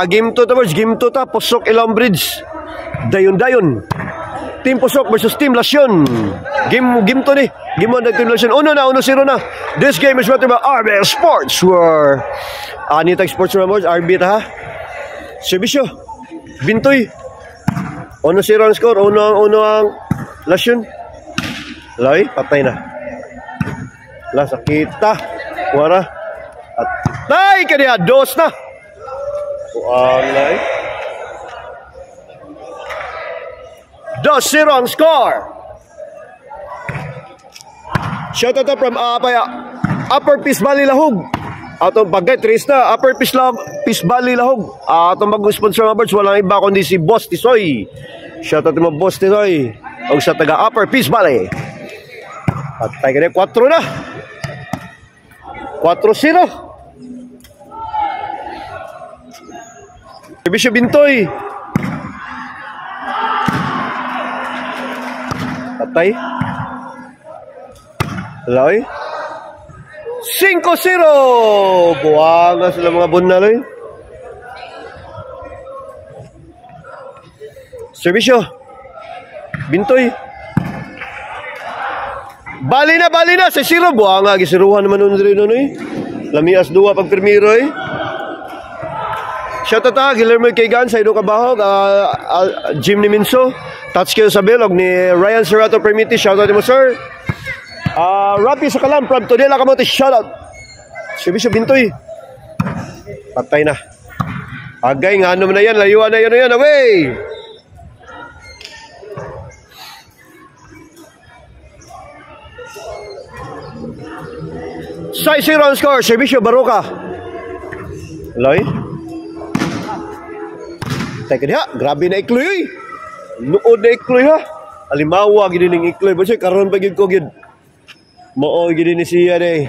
Game 2 towards game 2 ta. Pusok Ilong Bridge. Dayon-dayon. Team Pusok versus Team Lasyon. Game 2 ni. Game 1 ng Team Lasyon. 1-0 na. This game is brought to you by RB Sports. Where Anita Sports Rewards. RB ta ha. Servisyo. Bintoy. 1-0 ang score. 1 ang Lasyon. Loy, patay na. Sakita. Wara. At tay kaniya. 2 na. Alay. 2-0 ang score. Shout out from Upper Peace Valley Lahog. Atong bagay Tris na Upper Peace Valley Lahog. Atong mag-sponsor mga birds walang iba kundi si Boss Tisoy. Shout out mo Boss Tisoy. Og sa taga Upper Peace Valley. At tayo kaniya 4 na. 4-0. Servisyo Bintoy. Patay. Loy. 5-0. Buwanga sila mga bunaloy. Servisyo Bintoy. Bali na. Sa 0. Buwanga. Gisiruhan naman nun rin nun eh. Lamias 2 pag primero eh. Shoutout ta, Guillermo Kaigan, Saido Kabahog, Jim ni Minso, Tatsuki Sabelog ni Ryan Serrato Permiti, shoutout mo sir. Rapi Sakalam from Todela Kamote, shoutout. Servisyo Bintoy. Patay na. Agay nga ano na yan, layuan na yan, away. Sai 0 ang score, Servisyo Baroka. Loy. Teka niya, grabe na ikloy. Nood na ikloy ha. Alimawa, gini ning ikloy. Basta karoon pa gid ko gid. Mao gini ni siya day.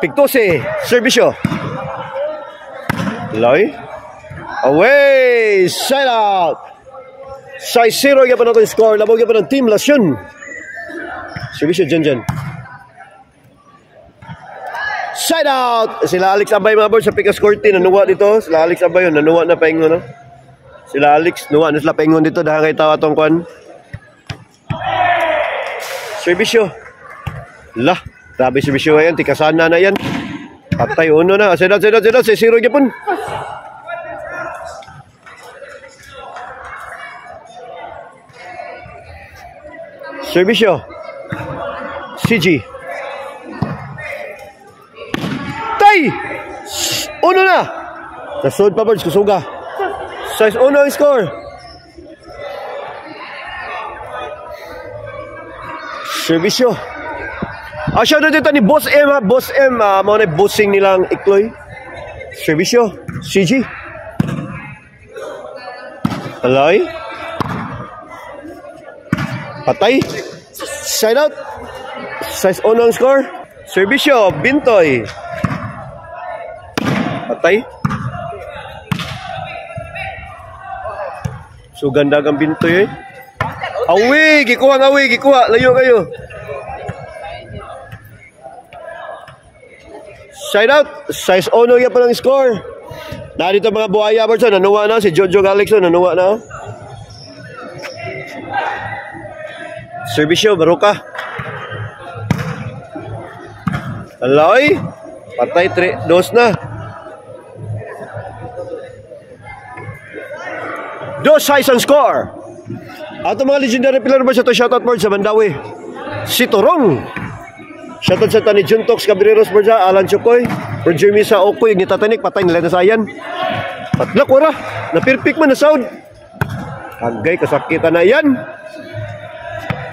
Pictose, Servisyo. Loy. Away, side out. Sai 0 gyapon ato score. Labog gyapon ang Team Lasyon. Servisyo dyan. Side out! Sila Alex Abay mga board sa Picas Corti. Nanuwa dito. Sila Alex Abay yun. Nanuwa na paingon. No? Sila Alex. Nuwa na sila paingon dito. Dahil kay tawa itong kwan. Servisyo. Lah. Grabe servisyo yan. Tikasana na yan. Patay uno na. Side out. Sa 0 gyapon. Servisyo. CG. Tay! Uno na! Nasod pa birds, kusuga. 6-1 ang score. Servisyo. Shout out dito ni Boss M ha. Boss M, mga na-bossing nilang ikloy. Servisyo. CG. Alay. Patay. Side out. 6-1 ang score. Servisyo, Bintoy. Patay. So ganda kang Bintoy eh. Awi, gikuha. Layo kayo. Side out. 6-1 yan pa ng score. Narito mga buhaya Berson. Nanuwa na. Si Jojo Galexon. Nanuwa na. Servisyo, Baroka. Aloy. Patay 2 na. 2-6 ang score. Ato mga legendary player ba sa to shoutout board sa Mandawi. Si Torong. Shoutout sa Tani Juntox Cabreros board sa Alan Chokoy. For Jeremy sa Okoy. Nitatanik patay nila na sayan. Patlak wala. Napirpik man na sound. Agay kasakitan na yan.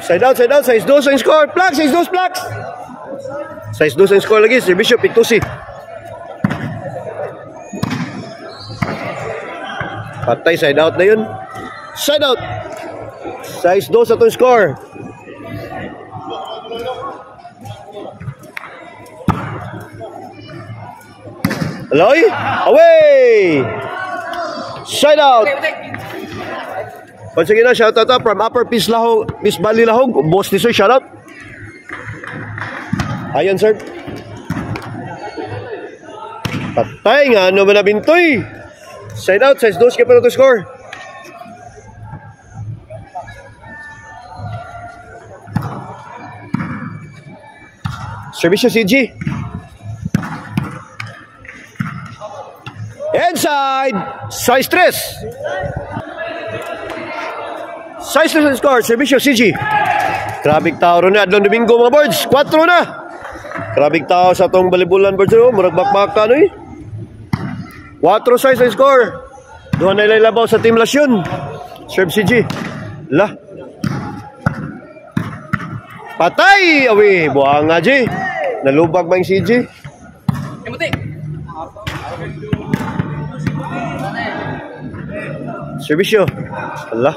Side out. Size 2 ang score. Plax. Size 2 ang score lagi. Servisyo Pictusi. Patay, side out na yun. Side out. Size 2 sa itong score. Aloy. Away. Side out. Once again, shout out from Upper Peace Valley Lahog. Boss Tisoy, shout out. Ayan, sir. Patay nga, ano man na Bintoy. Side out, size 2 ka pa to score. Servisyo CG. Inside, size 3. Size 3 score, servisyo CG. Grabing tao ron na, Adlon Domingo mga boards. 4 na. Grabing tao sa tong balibulan boards. Murag bakbaka no eh. 4 size ang score. Doon na ilabaw sa Team Lasyon. Serve CG. La. Patay! Awi, buang nga G. Nalubag ba yung CG? Servisyo. Ala.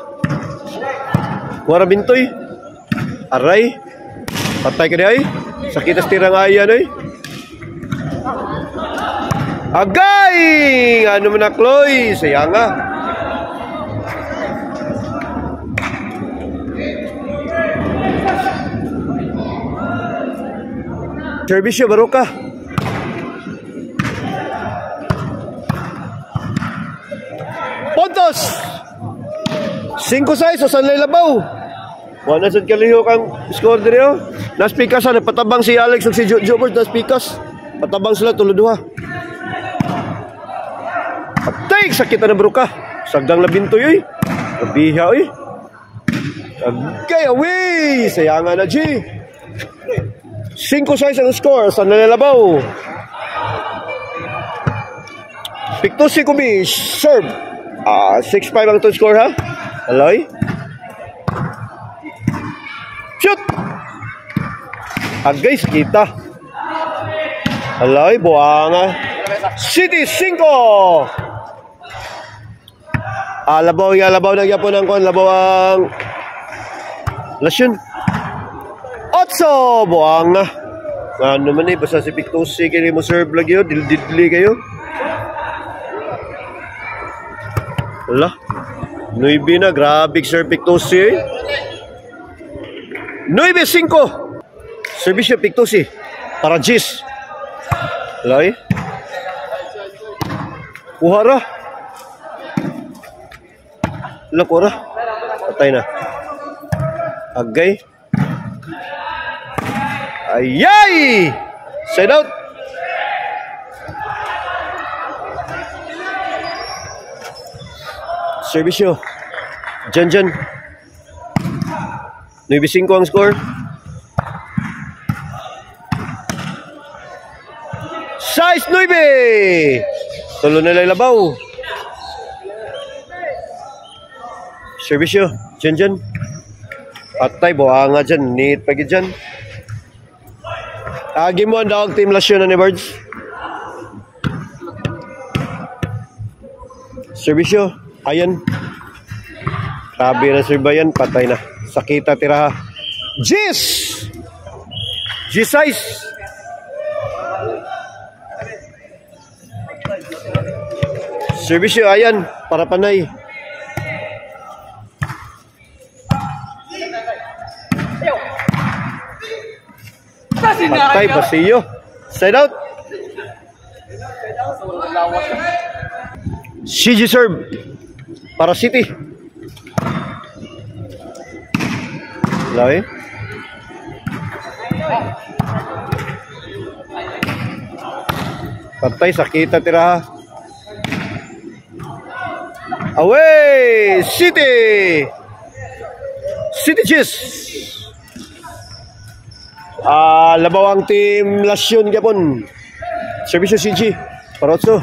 Kuwara Bintoy. Aray. Patay ka di ay. Sakitas tirang ayan ay. Agay! Ano man na Chloe? Sayang nga. Servisyo, Baruka. Pontos! 5-6 sa Sanlay Labaw. Wala sa kaliho kang score din yun. Naspikas ha, nagpatabang si Alex at si Jobert. Naspikas. Patabang sila, tulo-duha. Patay! Sakit na Baruka. Sagdang labinto yun. Nabiha yun. Agay, away! Sayangan na G. 5-6 ang score sa Nalalabaw. Pictus Kubi, serve. 6-5 ang to score ha. Aloy. Shoot! Agay, kita. Aloy, buwanga. City 5. Labaw nagyapon ang kon. Labaw ang Lasyon. 8, buang na. Ano man eh, basta si Pictus kini mo serve lagi yun, didli kayo. Wala. 9 na, grabe serve Pictus eh. 9-5. Servisyo Pictus para Gis. Wala eh. Kuhara. Wala kuhara. Patay na. Agay. Ayay! Side out. Servisyo. Jan. 9-5 ang score. Size 9. Tulo na Labaw. Servisyo. Jan. Patay, buhanga dyan. Neat pagi dyan. Game 1 daw Team Lasyon na ni Birds. Servisyo. Ayan. Grabe na serbayan. Patay na. Sakita tiraha. Gis! G-size. Servisyo. Ayan. Para panay. Patay, Basiyo. Side out. CG serve para City. Lawi. Patay, sakita tiraha. Away! City! City Cheese! Labaw ang Team Lasyon Gapon. Servisyo CG. Parotso.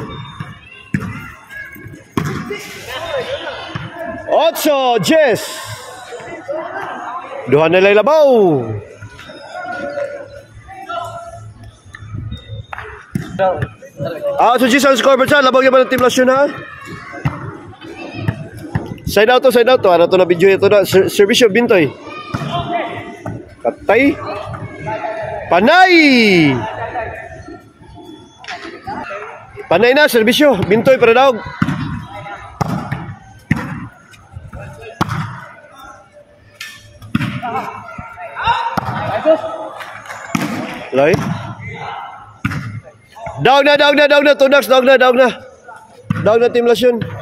8, Jess. Duha na labaw. So Jess ang score ba siya? Labaw Gapon ng Team Lasyon ha? Side out to. Ano to na video ito na. Servisyo Bintoy. Katay. Panay! Panay na, servisyo. Bintoy para daog. Loy. Daog na. Tunax, daog na. Daog na Team Lasyon.